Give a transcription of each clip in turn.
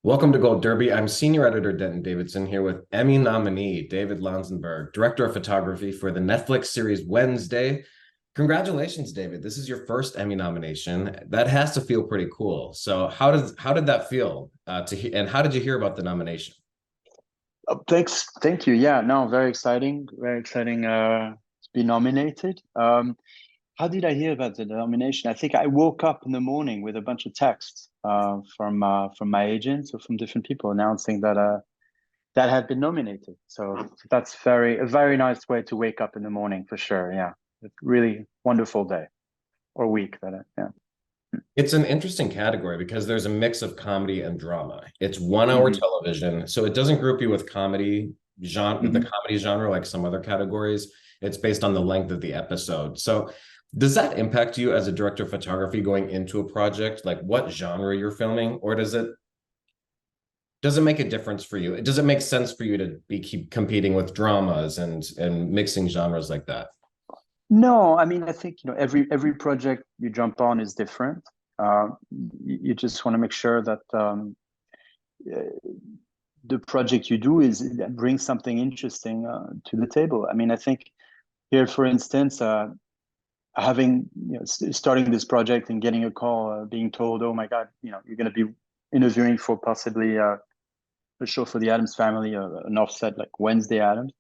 Welcome to Gold Derby. I'm senior editor Denton Davidson here with Emmy nominee David Lanzenberg, director of photography for the Netflix series Wednesday. Congratulations, David. This is your first Emmy nomination. That has to feel pretty cool. So how did that feel and how did you hear about the nomination? Thank you. Yeah, no, very exciting to be nominated. How did I hear about the nomination? I think I woke up in the morning with a bunch of texts from my agents or from different people announcing that had been nominated. So that's a very nice way to wake up in the morning for sure. Yeah, a really wonderful day or week yeah. It's an interesting category because there's a mix of comedy and drama. It's 1 hour hmm television, so it doesn't group you with the hmm comedy genre like some other categories. It's based on the length of the episode. So does that impact you as a director of photography going into a project, like what genre you're filming, or does it make a difference for you? Does it make sense for you to keep competing with dramas and mixing genres like that? No, I mean, I think every project you jump on is different. You just want to make sure that uh, the project you do is brings something interesting to the table. I mean, I think here, for instance, having starting this project and getting a call, being told, "Oh my God, you're going to be interviewing for possibly a show for the Adams Family, an offset like Wednesday Adams,"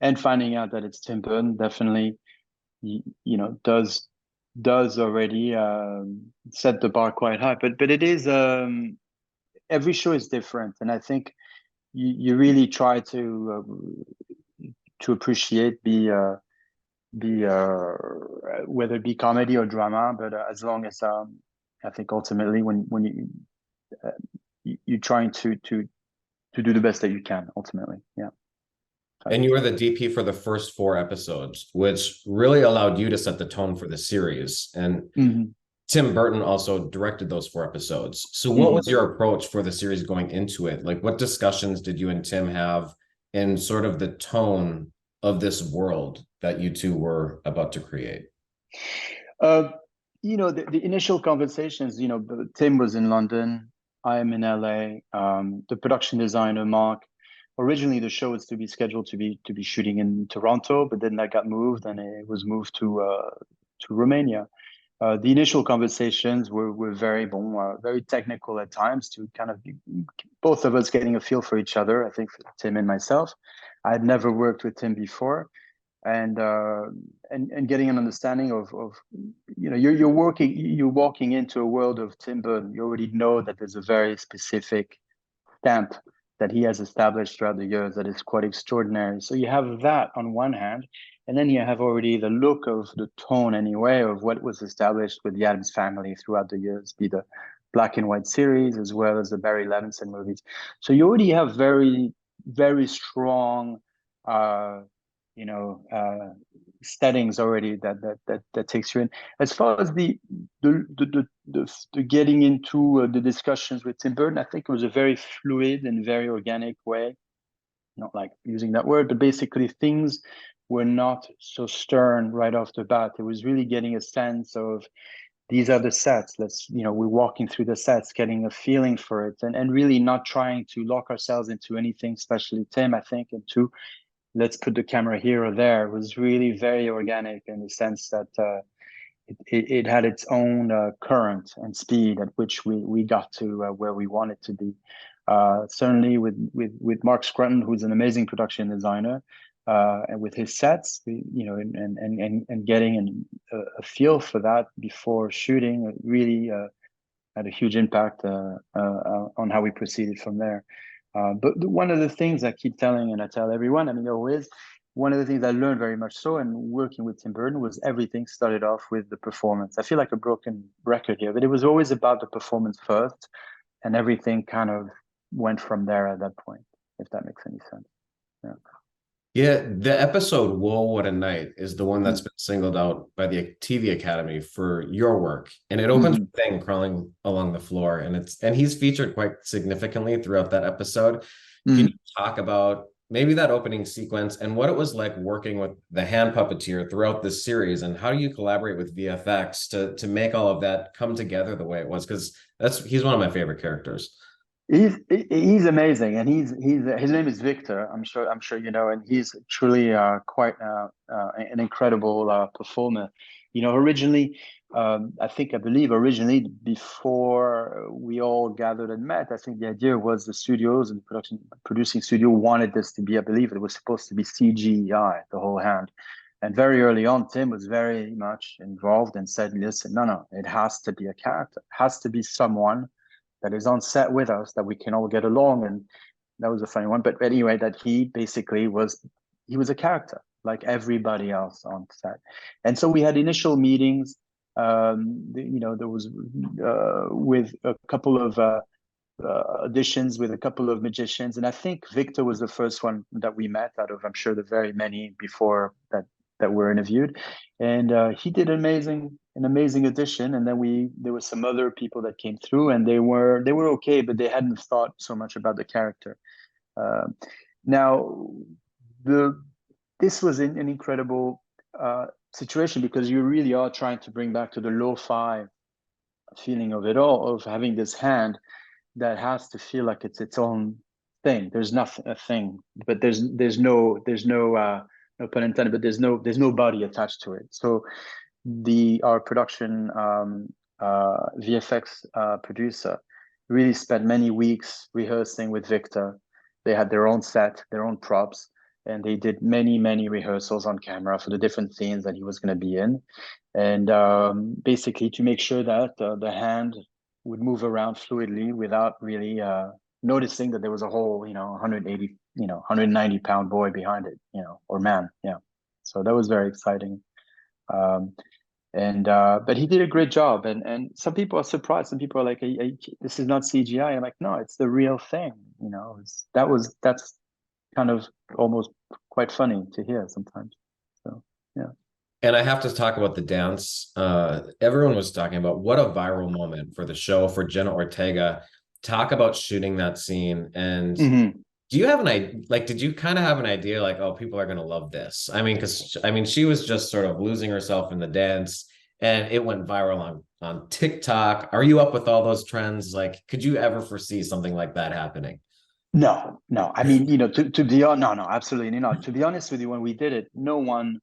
and finding out that it's Tim Burton definitely does already set the bar quite high. But it is every show is different, and I think you really try to appreciate the whether it be comedy or drama, but as long as I think ultimately when uh, you're trying to do the best that you can ultimately, yeah. And you were the DP for the first 4 episodes, which really allowed you to set the tone for the series. And hmm Tim Burton also directed those 4 episodes. So what was hmm your approach for the series going into it? Like what discussions did you and Tim have in sort of the tone of this world that you two were about to create? Uh, the initial conversations, Tim was in London, I'm in LA. The production designer, Mark, originally the show was to be scheduled to be shooting in Toronto, but then that got moved and it was moved to Romania. The initial conversations were very technical at times to kind of both of us getting a feel for each other. I think for Tim and myself, I had never worked with Tim before, and getting an understanding of you're walking into a world of Tim Burton. You already know that there's a very specific stamp that he has established throughout the years that is quite extraordinary. So you have that on one hand, and then you have already the look of the tone anyway of what was established with the Addams Family throughout the years, be the black and white series as well as the Barry Levinson movies. So you already have very strong uh, you know settings already that takes you in. As far as the getting into the discussions with Tim Burton, I think it was a very fluid and very organic way. Not like using that word, but basically things were not so stern right off the bat. It was really getting a sense of these are the sets. We're walking through the sets, getting a feeling for it, and really not trying to lock ourselves into anything, especially Tim, I think, into let's put the camera here or there. It was really very organic in the sense that it had its own current and speed at which we got to where we wanted to be. Certainly with Mark Scrutton, who's an amazing production designer, and with his sets, and getting a feel for that before shooting, it really had a huge impact on how we proceeded from there. But one of the things I keep telling and I tell everyone, I mean, always, one of the things I learned very much so and working with Tim Burton was everything started off with the performance. I feel like a broken record here, but it was always about the performance first, and everything kind of went from there at that point, if that makes any sense. Yeah. Yeah, the episode Whoa, What a Night is the one that's Mm-hmm. been singled out by the TV Academy for your work. And it opens Mm-hmm. with Thing crawling along the floor. And he's featured quite significantly throughout that episode. Can you talk about maybe that opening sequence and what it was like working with the hand puppeteer throughout this series? And how do you collaborate with VFX to make all of that come together the way it was? Because he's one of my favorite characters. He's amazing, and he's his name is Victor. I'm sure you know, and he's truly quite an incredible performer. You know, originally, I believe originally before we all gathered and met, I think the idea was the studios and the producing studio wanted this to be. I believe it was supposed to be CGI, the whole hand. And very early on, Tim was very much involved and said, "Listen, no, it has to be a character. It has to be someone that is on set with us that we can all get along." And that was a funny one. But anyway, that he basically was a character like everybody else on set. And so we had initial meetings. There was with a couple of auditions with a couple of magicians, and I think Victor was the first one that we met out of, I'm sure, the very many before that were interviewed, and he did an amazing addition. And then there were some other people that came through, and they were okay, but they hadn't thought so much about the character. Uh, now, this was an incredible situation because you really are trying to bring back to the lo-fi feeling of it all, of having this hand that has to feel like it's its own thing. There's nothing a thing, but there's no pun intended, but there's no body attached to it. So our production VFX producer really spent many weeks rehearsing with Victor. They had their own set, their own props, and they did many rehearsals on camera for the different scenes that he was going to be in, and basically to make sure that the hand would move around fluidly without really noticing that there was a whole 180 190-pound boy behind it, or man. Yeah, so that was very exciting. um, and But he did a great job, and some people are surprised. Some people are like, "This is not CGI." I'm like, "No, it's the real thing." That's kind of almost quite funny to hear sometimes. So yeah. And I have to talk about the dance. Everyone was talking about what a viral moment for the show for Jenna Ortega. Talk about shooting that scene. And Mm-hmm. do you have an idea? Like, did you kind of have an idea, like, oh, people are going to love this? I mean, because she was just sort of losing herself in the dance, and it went viral on TikTok. Are you up with all those trends? Like, could you ever foresee something like that happening? No, no. I mean, to be honest, no, absolutely not. To be honest with you, when we did it, no one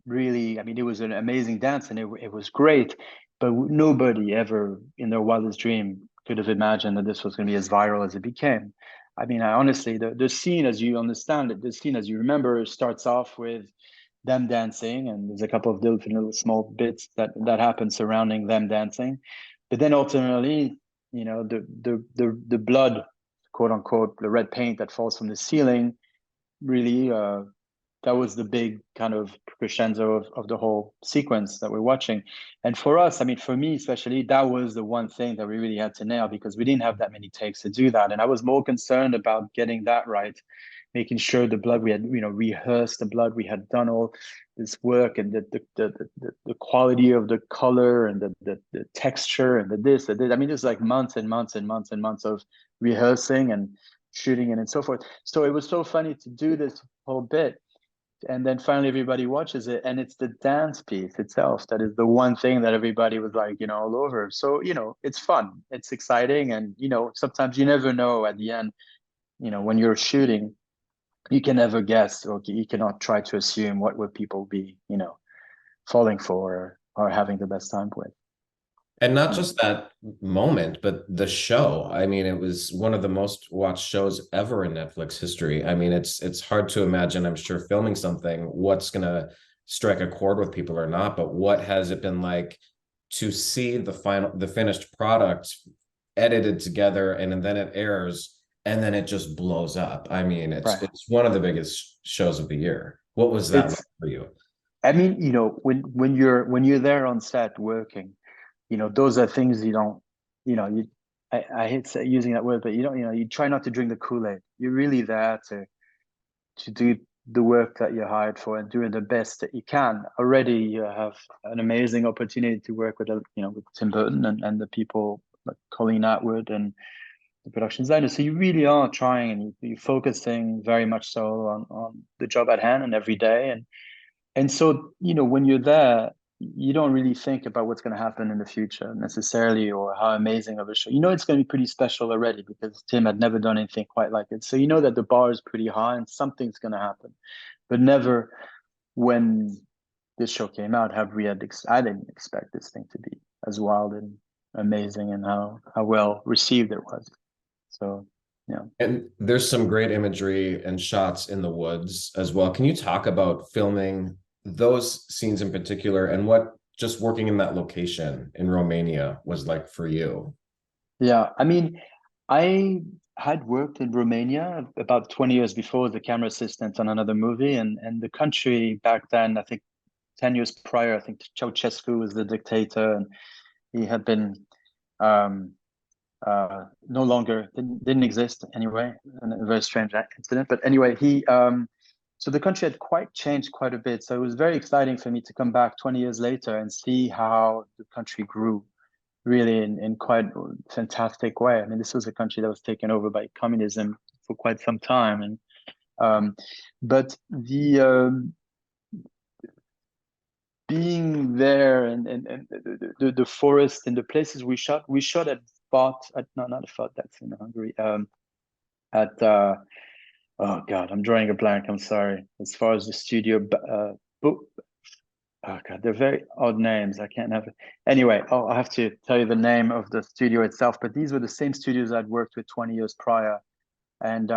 really. I mean, it was an amazing dance, and it was great, but nobody ever in their wildest dream could have imagined that this was going to be as viral as it became. I mean, I honestly, the scene, as you understand it, the scene, as you remember, starts off with them dancing, and there's a couple of different little small bits that happen surrounding them dancing, but then ultimately, the blood, quote unquote, the red paint that falls from the ceiling, really that was the big kind of crescendo of the whole sequence that we're watching. And for us, I mean, for me especially, that was the one thing that we really had to nail, because we didn't have that many takes to do that, and I was more concerned about getting that right, making sure the blood, we had rehearsed the blood, we had done all this work, and the quality of the color, and the texture, and the this. I mean, it's like months and months and months and months of rehearsing and shooting and so forth. So it was so funny to do this whole bit, and then finally everybody watches it, and it's the dance piece itself that is the one thing that everybody was like, all over. So it's fun, it's exciting, and sometimes you never know at the end, when you're shooting, you can never guess, or you cannot try to assume what would people be falling for, or having the best time with. And not Yeah. just that moment, but the show. I mean, it was one of the most watched shows ever in Netflix history. I mean, it's hard to imagine, I'm sure, filming something, what's gonna strike a chord with people or not, but what has it been like to see the finished product edited together, and then it airs, and then it just blows up. I mean, Right. it's one of the biggest shows of the year. What was that like It's for you? I mean, when you're there on set working, those are things you don't, I hate using that word, but you try not to drink the Kool-Aid. You're really there to do the work that you're hired for, and doing the best that you can. Already you have an amazing opportunity to work with with Tim Burton, and the people like Colleen Atwood and the production designer. So you really are trying, and you're focusing very much so on the job at hand and every day. And so, when you're there, you don't really think about what's going to happen in the future necessarily, or how amazing of a show. You know, it's going to be pretty special already because Tim had never done anything quite like it. So you know that the bar is pretty high and something's going to happen. But never, when this show came out, I didn't expect this thing to be as wild and amazing, and how well received it was. So yeah. And there's some great imagery and shots in the woods as well. Can you talk about filming those scenes in particular and what just working in that location in Romania was like for you? Yeah, I mean, I had worked in Romania about 20 years before as a camera assistant on another movie, and the country back then, I think 10 years prior, I think Ceausescu was the dictator, and he had been um, no longer didn't exist anyway, and a very strange incident. But anyway, he so the country had quite changed quite a bit. So it was very exciting for me to come back 20 years later and see how the country grew really in quite a fantastic way. I mean, this was a country that was taken over by communism for quite some time, and but being there, and the forest and the places we shot at Fort, not a Fort, that's in Hungary, at oh god, I'm drawing a blank, I'm sorry, as far as the studio, oh god, they're very odd names, I can't have it anyway. Oh, I have to tell you the name of the studio itself, but these were the same studios I'd worked with 20 years prior, and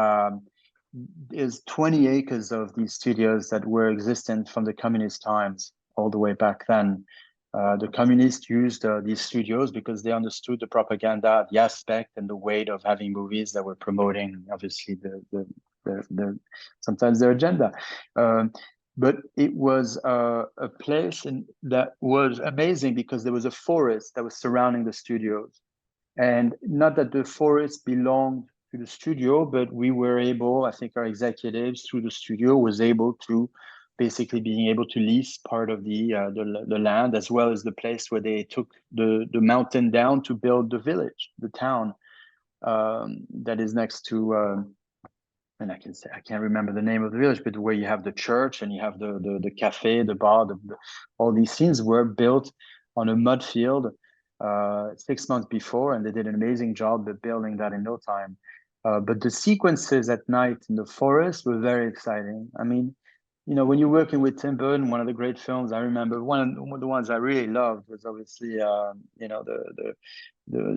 there's 20 acres of these studios that were existent from the communist times all the way back then. The communists used these studios because they understood the propaganda, the aspect, and the weight of having movies that were promoting, obviously, the sometimes their agenda. But it was a place that was amazing because there was a forest that was surrounding the studios. And not that the forest belonged to the studio, but we were able, I think our executives through the studio was able to basically being able to lease part of the land, as well as the place where they took the mountain down to build the village, the town that is next to, and I can't remember the name of the village, but where you have the church and you have the cafe, the bar, all these scenes were built on a mud field 6 months before, and they did an amazing job of building that in no time. But the sequences at night in the forest were very exciting. I mean, you know, when you're working with Tim Burton, one of the great films I remember, one of the ones I really loved was obviously, you know,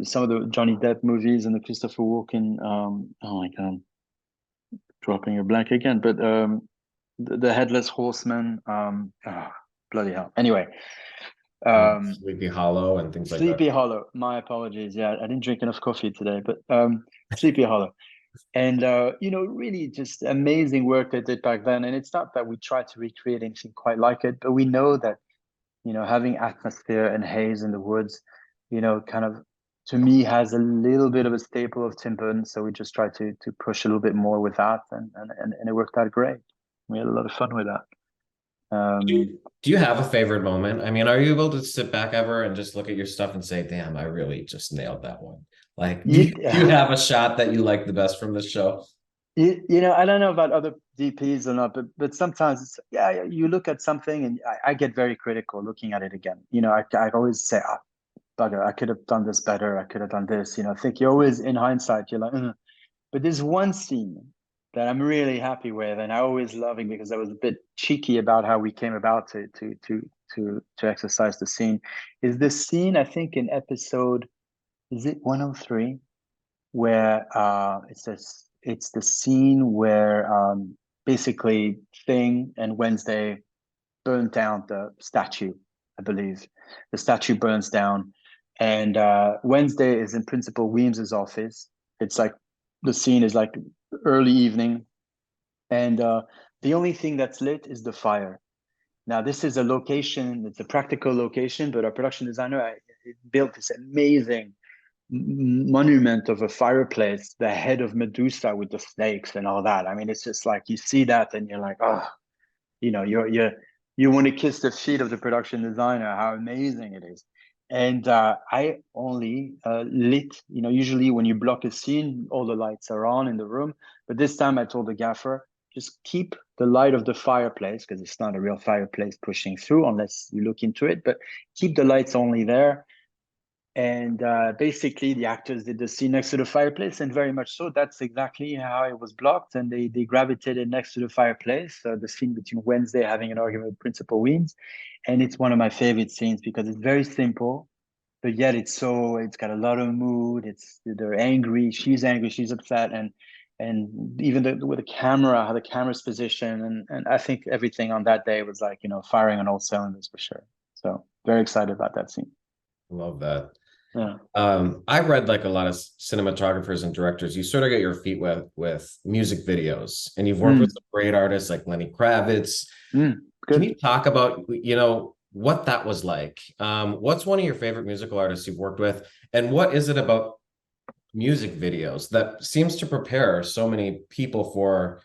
some of the Johnny Depp movies and the Christopher Walken. Oh my God, dropping a blank again. But the Headless Horseman. Oh, bloody hell. Anyway, Sleepy Hollow and things like that. Sleepy Hollow. My apologies. Yeah, I didn't drink enough coffee today, but Sleepy Hollow. And you know, really just amazing work they did back then. And it's not that we try to recreate anything quite like it, but we know that, you know, having atmosphere and haze in the woods, you know, kind of to me has a little bit of a staple of Tim Burton. So we just try to push a little bit more with that, and it worked out great. We had a lot of fun with that. Do you have a favorite moment? I mean, are you able to sit back ever and just look at your stuff and say, damn, I really just nailed that one? Like, do you have a shot that you like the best from this show? You know, I don't know about other DPs or not, but sometimes it's, yeah, you look at something and I get very critical looking at it again. You know, I always say, ah, bugger, I could have done this better. I could have done this. You know, I think you're always in hindsight, you're like, "Ugh." But there's one scene that I'm really happy with, and I always loving because I was a bit cheeky about how we came about to exercise the scene. Is this scene, I think, in episode, is it 103? Where it's the scene where basically Thing and Wednesday burn down the statue, I believe. The statue burns down, and Wednesday is in Principal Weems's office. It's like the scene is like early evening, and the only thing that's lit is the fire. Now, this is a location, it's a practical location, but our production designer built this amazing monument of a fireplace, the head of Medusa with the snakes and all that. I mean, it's just like you see that and you're like, oh, you know, you want to kiss the feet of the production designer, how amazing it is. And I only lit, you know, usually when you block a scene, all the lights are on in the room. But this time I told the gaffer, just keep the light of the fireplace, because it's not a real fireplace pushing through unless you look into it, but keep the lights only there. And basically, the actors did the scene next to the fireplace, and very much so, that's exactly how it was blocked. And they gravitated next to the fireplace, the scene between Wednesday having an argument with Principal Weeds. And it's one of my favorite scenes because it's very simple, but yet it's got a lot of mood. They're angry, she's upset, and even with the camera, how the camera's positioned, and I think everything on that day was like, firing on all cylinders for sure. So very excited about that scene. Love that. Yeah. I read like a lot of cinematographers and directors, you sort of get your feet wet with music videos, and you've worked with some great artists like Lenny Kravitz. Can Good. you talk about, what that was like? What's one of your favorite musical artists you've worked with, and what is it about music videos that seems to prepare so many people for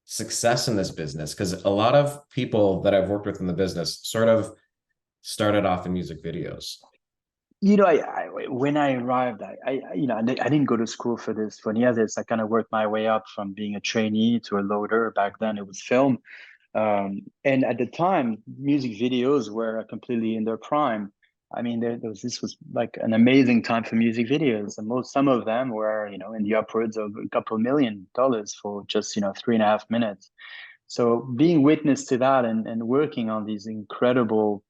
success in this business? Because a lot of people that I've worked with in the business sort of started off in music videos. When I arrived, I didn't go to school for this. For any of this, I kind of worked my way up from being a trainee to a loader. Back then, it was film, and at the time, music videos were completely in their prime. I mean, this was like an amazing time for music videos, and some of them were, in the upwards of a couple $1 million for just 3.5 minutes. So being witness to that and working on these incredible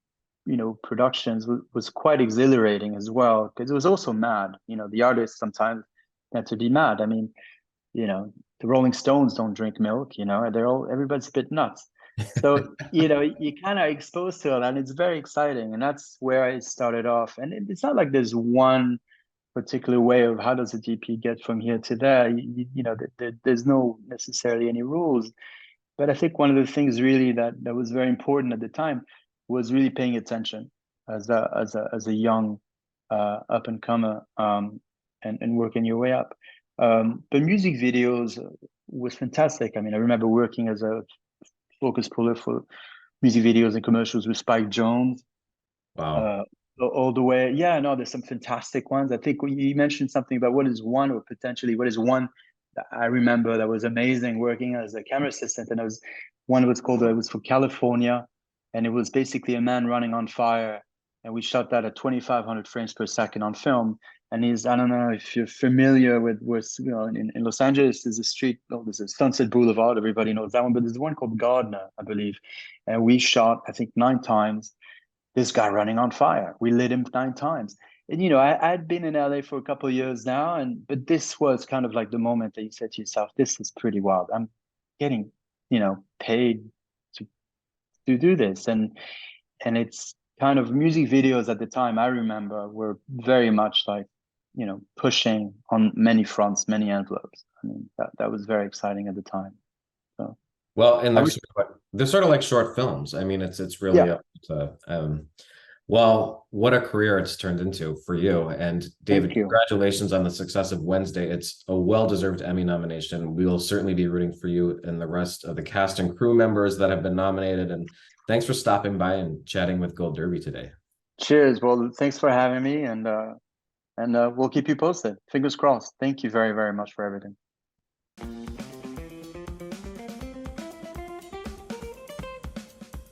productions was quite exhilarating as well, because it was also mad. The artists sometimes had to be mad. I mean, the Rolling Stones don't drink milk, everybody's a bit nuts. So you kind of exposed to it, and it's very exciting, and that's where it started off. And it's not like there's one particular way of how does a DP get from here to there. There's no necessarily any rules. But I think one of the things really that was very important at the time was really paying attention as a young up and comer, and working your way up. But music videos was fantastic. I mean, I remember working as a focus puller for music videos and commercials with Spike Jones. Wow. All the way. Yeah, no, there's some fantastic ones. I think you mentioned something about what is one that I remember that was amazing, working as a camera assistant. And it was for California. And it was basically a man running on fire. And we shot that at 2,500 frames per second on film. And I don't know if you're familiar with in Los Angeles, there's a street, there's a Sunset Boulevard. Everybody knows that one, but there's one called Gardner, I believe. And we shot, I think, 9 times this guy running on fire. We lit him 9 times. And I'd been in LA for a couple of years now, but this was kind of like the moment that you said to yourself, this is pretty wild. I'm getting, paid to do this. And it's kind of music videos at the time, I remember, were very much like, pushing on many fronts, many envelopes. I mean, that was very exciting at the time. So Well, and they're sort of like short films. I mean, it's really yeah, up to well, what a career it's turned into for you. And David, thank you. congratulations on the success of Wednesday. It's a well-deserved Emmy nomination. We will certainly be rooting for you and the rest of the cast and crew members that have been nominated. And thanks for stopping by and chatting with Gold Derby today. Cheers. Well, thanks for having me, and we'll keep you posted. Fingers crossed. Thank you very, very much for everything.